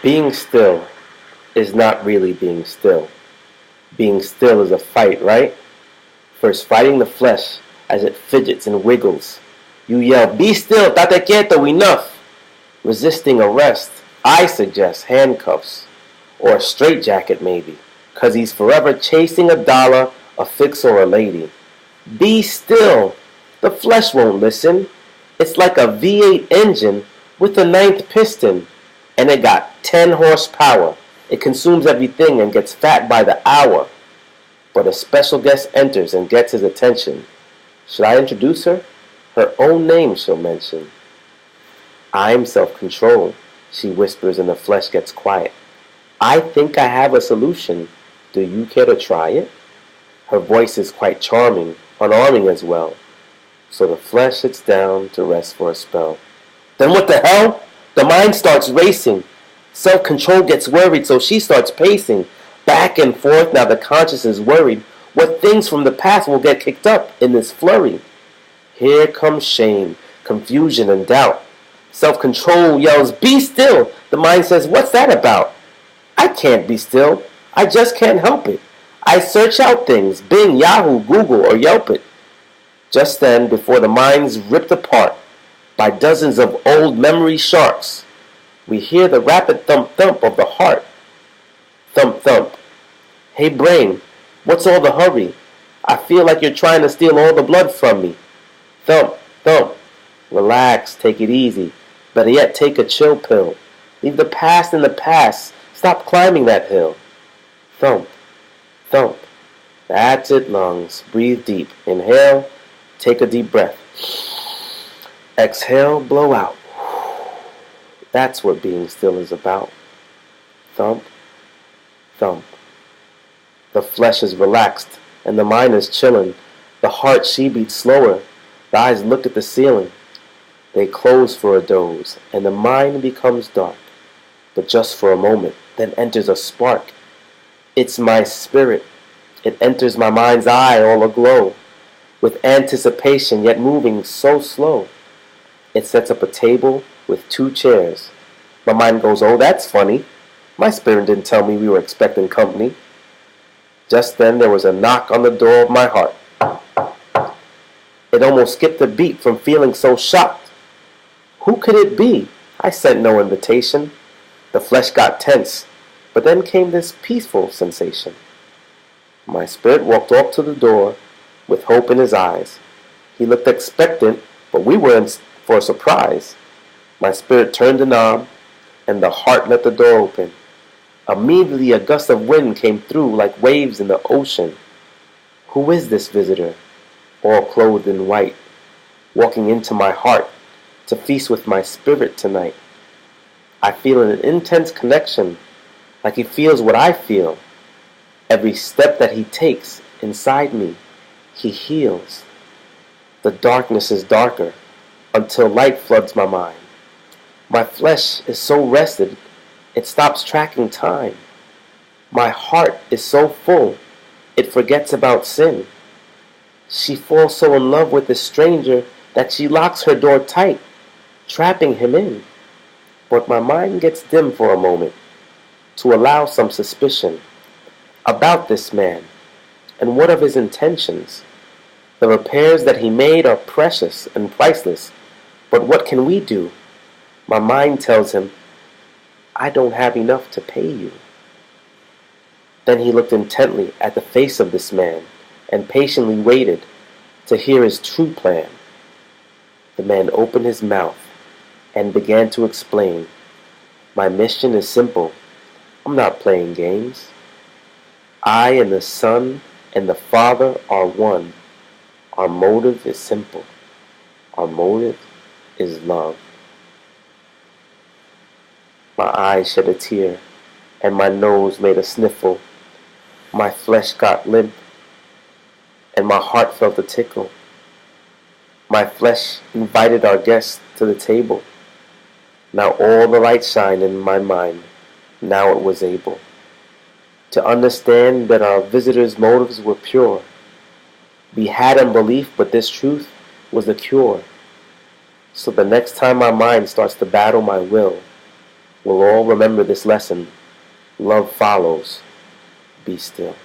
Being still is not really being still. Being still is a fight, right? First fighting the flesh as it fidgets and wiggles. You yell, "Be still, tate quieto, enough!" Resisting arrest, I suggest handcuffs, or a straitjacket maybe, 'cause he's forever chasing a dollar, a fix, or a lady. Be still! The flesh won't listen. It's like a V8 engine with a ninth piston, and it got 10 horsepower. It consumes everything and gets fat by the hour. But a special guest enters and gets his attention. Should I introduce her? Her own name she'll mention. "I'm self-control," she whispers, and the flesh gets quiet. "I think I have a solution. Do you care to try it?" Her voice is quite charming, unarming as well. So the flesh sits down to rest for a spell. Then what the hell? The mind starts racing. Self-control gets worried, so she starts pacing. Back and forth, now the conscience is worried. What things from the past will get kicked up in this flurry? Here comes shame, confusion, and doubt. Self-control yells, "Be still!" The mind says, "What's that about?" I can't be still. I just can't help it. I search out things, Bing, Yahoo, Google, or Yelp it. Just then, before the mind's ripped apart by dozens of old memory sharks, we hear the rapid thump-thump of the heart. Thump-thump. Hey brain, what's all the hurry? I feel like you're trying to steal all the blood from me. Thump, thump. Relax, take it easy. Better yet, take a chill pill. Leave the past in the past. Stop climbing that hill. Thump, thump. That's it, lungs. Breathe deep. Inhale, take a deep breath. Exhale, blow out. That's what being still is about. Thump, thump. The flesh is relaxed, and the mind is chilling. The heart, she beats slower. The eyes look at the ceiling. They close for a doze, and the mind becomes dark. But just for a moment, then enters a spark. It's my spirit. It enters my mind's eye all aglow, with anticipation, yet moving so slow. It sets up a table with 2 chairs. My mind goes, "Oh, that's funny. My spirit didn't tell me we were expecting company." Just then there was a knock on the door of my heart. It almost skipped a beat from feeling so shocked. Who could it be? I sent no invitation. The flesh got tense, but then came this peaceful sensation. My spirit walked off to the door with hope in his eyes. He looked expectant, but we were in for a surprise. My spirit turned the knob, and the heart let the door open. Immediately a gust of wind came through like waves in the ocean. Who is this visitor, all clothed in white, walking into my heart to feast with my spirit tonight? I feel an intense connection, like he feels what I feel. Every step that he takes inside me, he heals. The darkness is darker until light floods my mind. My flesh is so rested, it stops tracking time. My heart is so full, it forgets about sin. She falls so in love with this stranger that she locks her door tight, trapping him in. But my mind gets dim for a moment to allow some suspicion about this man, and what of his intentions? The repairs that he made are precious and priceless, but what can we do? My mind tells him, I don't have enough to pay you. Then he looked intently at the face of this man and patiently waited to hear his true plan. The man opened his mouth and began to explain. My mission is simple. I'm not playing games. I and the Son and the Father are one. Our motive is simple. Our motive is love. My eyes shed a tear, and my nose made a sniffle. My flesh got limp, and my heart felt a tickle. My flesh invited our guest to the table. Now all the light shined in my mind. Now it was able to understand that our visitor's motives were pure. We had unbelief, but this truth was the cure. So the next time my mind starts to battle my will, will all remember this lesson. Love follows. Be still.